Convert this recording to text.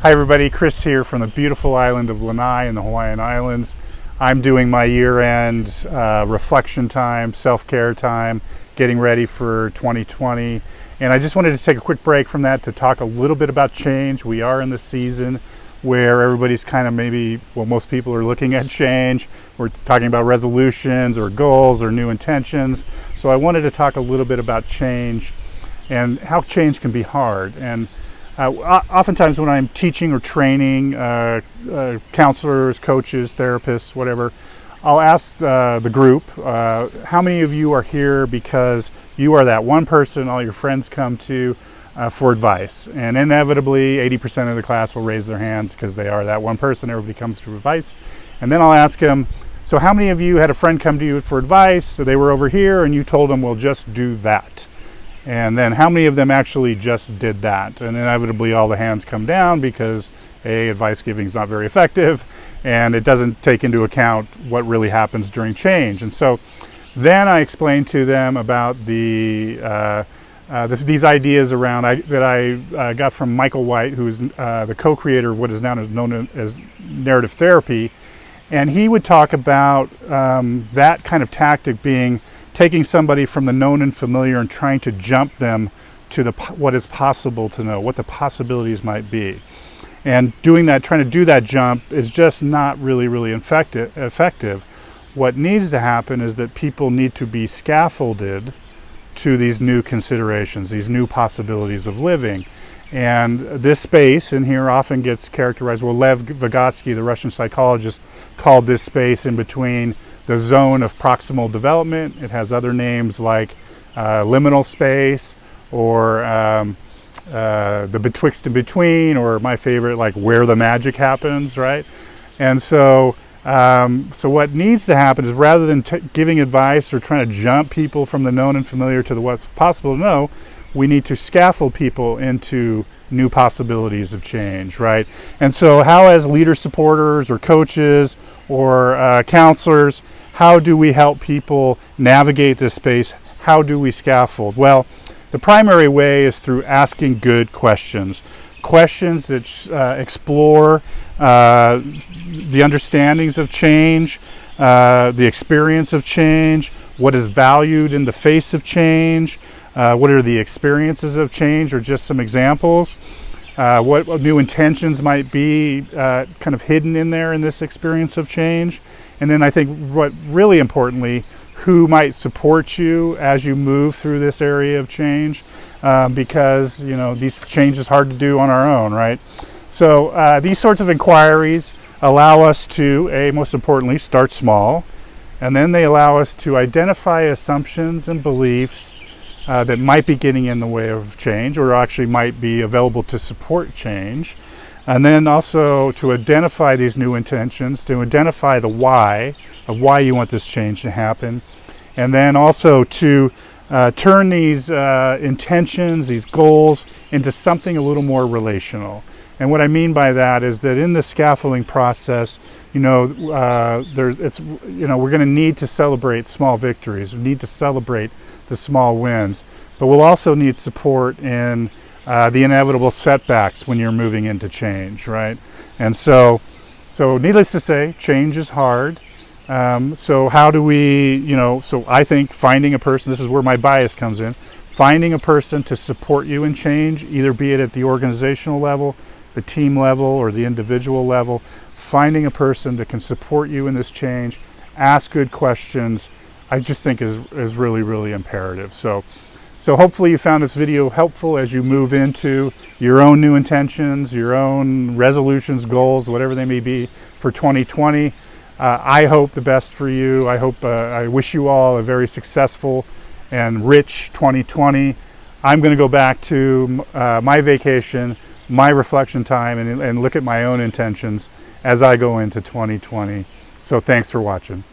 Hi everybody, Chris here from the beautiful island of Lanai in the Hawaiian Islands. I'm doing my year-end reflection time, self-care time, getting ready for 2020. And I just wanted to take a quick break from that to talk a little bit about change. We are in the season where everybody's kind of most people are looking at change. We're talking about resolutions or goals or new intentions. So I wanted to talk a little bit about change and how change can be hard. And oftentimes when I'm teaching or training counselors, coaches, therapists, whatever, I'll ask the group, how many of you are here because you are that one person all your friends come to for advice? And inevitably 80% of the class will raise their hands because they are that one person. Everybody comes for advice. And then I'll ask them, so how many of you had a friend come to you for advice? So they were over here and you told them, well, just do that. And then how many of them actually just did that? And inevitably all the hands come down because advice giving is not very effective and it doesn't take into account what really happens during change. And so then I explained to them about these ideas that I got from Michael White, who is the co-creator of what is now known as narrative therapy. And he would talk about that kind of tactic being taking somebody from the known and familiar and trying to jump them to what is possible to know, what the possibilities might be. And doing that, trying to do that jump is just not really effective. What needs to happen is that people need to be scaffolded to these new considerations, these new possibilities of living. And this space in here often gets characterized, well, Lev Vygotsky, the Russian psychologist, called this space in between the zone of proximal development. It has other names like liminal space or the betwixt and between, or my favorite, like where the magic happens, right? And so what needs to happen is, rather than giving advice or trying to jump people from the known and familiar to what's possible to know, we need to scaffold people into new possibilities of change, right? And so how, as leader supporters or coaches or counselors, how do we help people navigate this space? How do we scaffold? Well, the primary way is through asking good questions. Questions that explore the understandings of change, the experience of change, what is valued in the face of change, what are the experiences of change, or just some examples. What new intentions might be kind of hidden in there in this experience of change. And then I think what really importantly, who might support you as you move through this area of change, because these change is hard to do on our own, right? So these sorts of inquiries allow us to, most importantly, start small, and then they allow us to identify assumptions and beliefs that might be getting in the way of change, or actually might be available to support change. And then also to identify these new intentions, to identify the why of why you want this change to happen. And then also to turn these intentions, these goals, into something a little more relational. And what I mean by that is that in the scaffolding process, we're going to need to celebrate small victories. We need to celebrate the small wins, but we'll also need support in the inevitable setbacks when you're moving into change, right? And so needless to say, change is hard. So how do we, so I think finding a person, this is where my bias comes in, finding a person to support you in change, either be it at the organizational level, the team level, or the individual level, finding a person that can support you in this change, ask good questions, I just think is really imperative. So hopefully you found this video helpful as you move into your own new intentions, your own resolutions, goals, whatever they may be for 2020. I hope the best for you. I wish you all a very successful and rich 2020. I'm going to go back to my vacation, my reflection time, and look at my own intentions as I go into 2020. So thanks for watching.